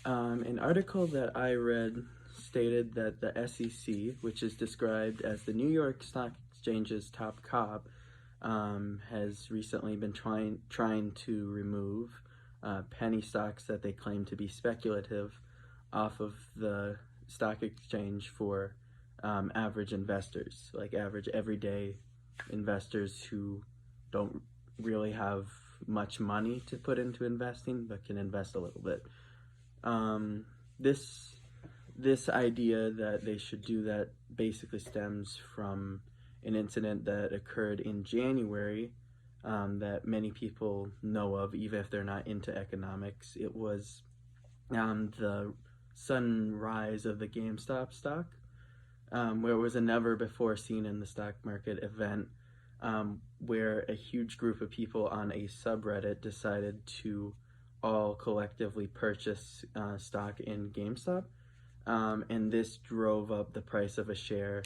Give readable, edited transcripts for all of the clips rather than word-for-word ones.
An article that I read stated that the SEC, which is described as the New York Stock Exchange's top cop, has recently been trying to remove penny stocks that they claim to be speculative off of the stock exchange for average investors, like average everyday investors who don't really have much money to put into investing but can invest a little bit. Um, this this idea that they should do that basically stems from an incident that occurred in January, that many people know of, even if they're not into economics. It was the sudden rise of the GameStop stock, where it was a never before seen in the stock market event, where a huge group of people on a subreddit decided to all collectively purchase stock in GameStop, and this drove up the price of a share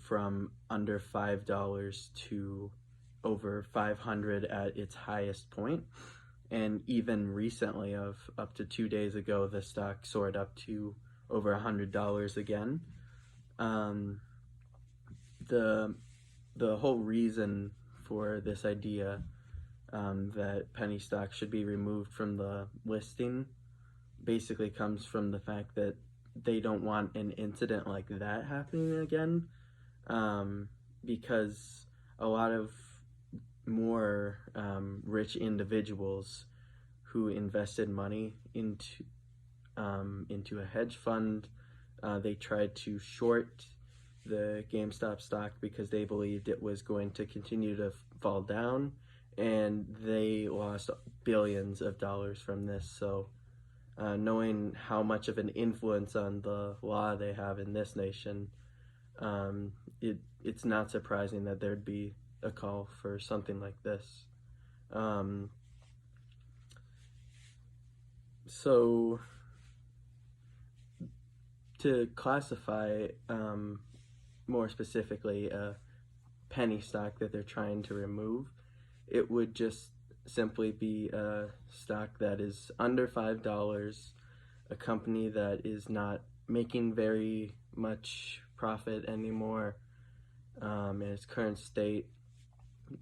from under $5 to over 500 at its highest point. And even recently, of up to 2 days ago, the stock soared up to over $100 again. Um, the the whole reason for this idea, that penny stocks should be removed from the listing, basically comes from the fact that they don't want an incident like that happening again, because a lot of more rich individuals who invested money into a hedge fund, they tried to short the GameStop stock because they believed it was going to continue to fall down, and they lost billions of dollars from this. So knowing how much of an influence on the law they have in this nation, it's not surprising that there'd be a call for something like this. So to classify more specifically a penny stock that they're trying to remove, it would just simply be a stock that is under $5, a company that is not making very much profit anymore in its current state,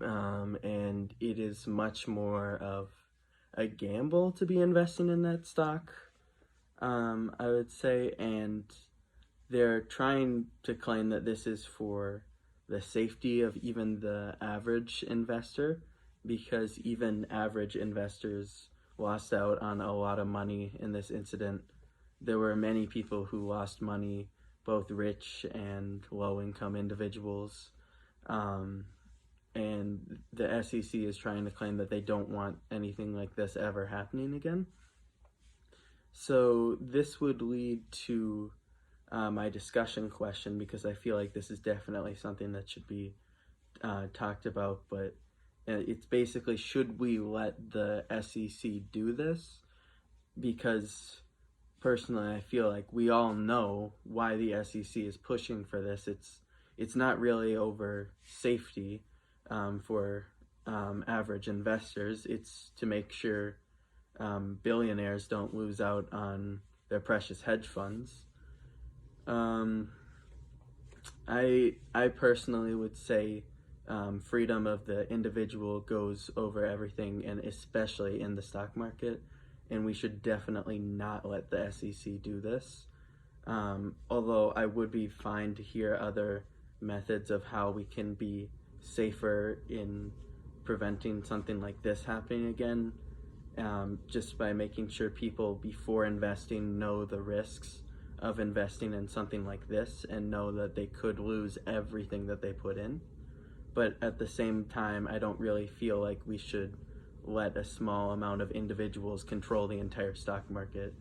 and it is much more of a gamble to be investing in that stock, I would say. And they're trying to claim that this is for the safety of even the average investor, because even average investors lost out on a lot of money in this incident. There were many people who lost money, both rich and low-income individuals, and the SEC is trying to claim that they don't want anything like this ever happening again. So this would lead to my discussion question, because I feel like this is definitely something that should be talked about, but it's basically, should we let the SEC do this? Because personally, I feel like we all know why the SEC is pushing for this. It's not really over safety for average investors. It's to make sure billionaires don't lose out on their precious hedge funds. I personally would say freedom of the individual goes over everything, and especially in the stock market, and we should definitely not let the SEC do this. Although I would be fine to hear other methods of how we can be safer in preventing something like this happening again, just by making sure people before investing know the risks of investing in something like this and know that they could lose everything that they put in. But at the same time, I don't really feel like we should let a small amount of individuals control the entire stock market.